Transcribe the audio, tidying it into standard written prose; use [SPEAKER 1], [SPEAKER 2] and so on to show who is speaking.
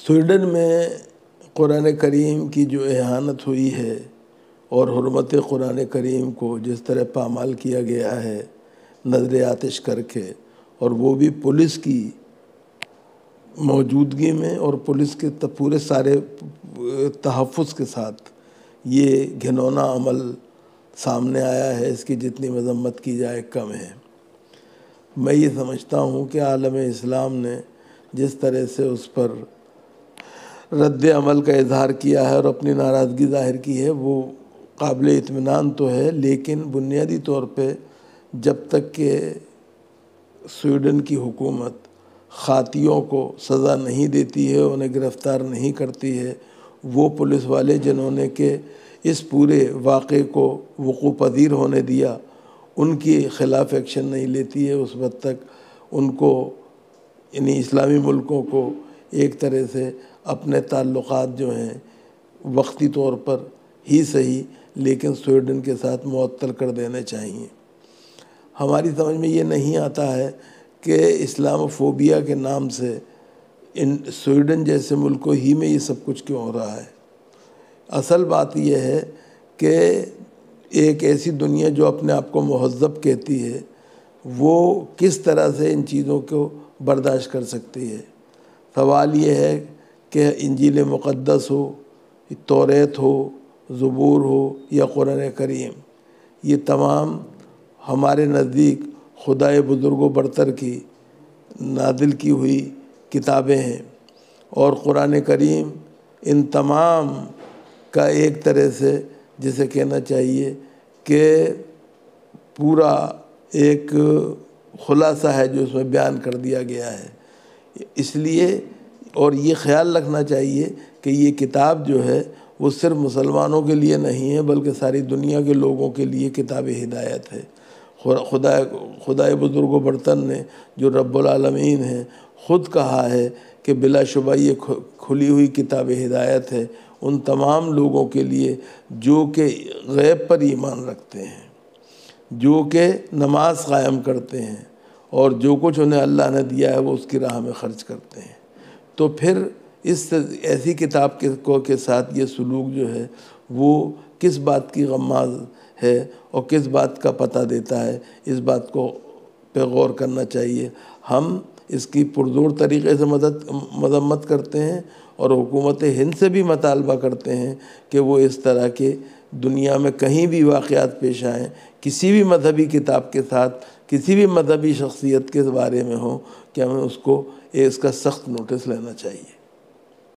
[SPEAKER 1] Sweden میں قرآن کریم کی جو اہانت ہوئی ہے اور حرمت قرآن کریم کو جس طرح پامال کیا گیا ہے نظر آتش کر کے، اور وہ بھی پولیس کی موجودگی میں اور پولیس کے پورے سارے تحفظ کے ساتھ، یہ گھنونا عمل سامنے آیا ہے، اس کی جتنی مذمت کی جائے کم ہے۔ میں یہ سمجھتا ہوں کہ عالم اسلام نے جس طرح سے اس پر رد عمل کا اظہار کیا ہے اور اپنی ناراضگی ظاہر کی ہے، وہ قابل اطمینان تو ہے، لیکن بنیادی طور پہ جب تک کہ سویڈن کی حکومت خاطیوں کو سزا نہیں دیتی ہے، انہیں گرفتار نہیں کرتی ہے، وہ پولیس والے جنہوں نے کہ اس پورے واقعے کو وقوع پذیر ہونے دیا، ان کے خلاف ایکشن نہیں لیتی ہے، اس وقت تک ان کو، یعنی اسلامی ملکوں کو ایک طرح سے اپنے تعلقات جو ہیں وقتی طور پر ہی صحیح لیکن سویڈن کے ساتھ معطل کر دینے چاہیے۔ ہماری سمجھ میں یہ نہیں آتا ہے کہ اسلام فوبیا کے نام سے سویڈن جیسے ملکوں ہی میں یہ سب کچھ کیوں ہو رہا ہے۔ اصل بات یہ ہے کہ ایک ایسی دنیا جو اپنے آپ کو مہذب کہتی ہے، وہ کس طرح سے ان چیزوں کو برداشت کر سکتی ہے۔ سوال یہ ہے کہ انجیل مقدس ہو، توریت ہو، زبور ہو یا قرآن کریم، یہ تمام ہمارے نزدیک خدائے بزرگ و برتر کی نازل کی ہوئی کتابیں ہیں، اور قرآن کریم ان تمام کا ایک طرح سے جسے کہنا چاہیے کہ پورا ایک خلاصہ ہے جو اس میں بیان کر دیا گیا ہے۔ اس لیے اور یہ خیال رکھنا چاہیے کہ یہ کتاب جو ہے وہ صرف مسلمانوں کے لیے نہیں ہے بلکہ ساری دنیا کے لوگوں کے لیے کتاب ہدایت ہے۔ خدائے بزرگ و برتر نے جو رب العالمین ہیں خود کہا ہے کہ بلا شبہ یہ کھلی ہوئی کتاب ہدایت ہے ان تمام لوگوں کے لیے جو کہ غیب پر ایمان رکھتے ہیں، جو کہ نماز قائم کرتے ہیں، اور جو کچھ انہیں اللہ نے دیا ہے وہ اس کی راہ میں خرچ کرتے ہیں۔ تو پھر اس ایسی کتاب کے ساتھ یہ سلوک جو ہے وہ کس بات کی غماز ہے اور کس بات کا پتہ دیتا ہے، اس بات کو پہ غور کرنا چاہیے۔ ہم اس کی پرزور طریقے سے مذمت کرتے ہیں اور حکومت ہند سے بھی مطالبہ کرتے ہیں کہ وہ اس طرح کے دنیا میں کہیں بھی واقعات پیش آئیں، کسی بھی مذہبی کتاب کے ساتھ کسی بھی مذہبی شخصیت کے بارے میں ہوں، کہ ہمیں اس کا سخت نوٹس لینا چاہیے۔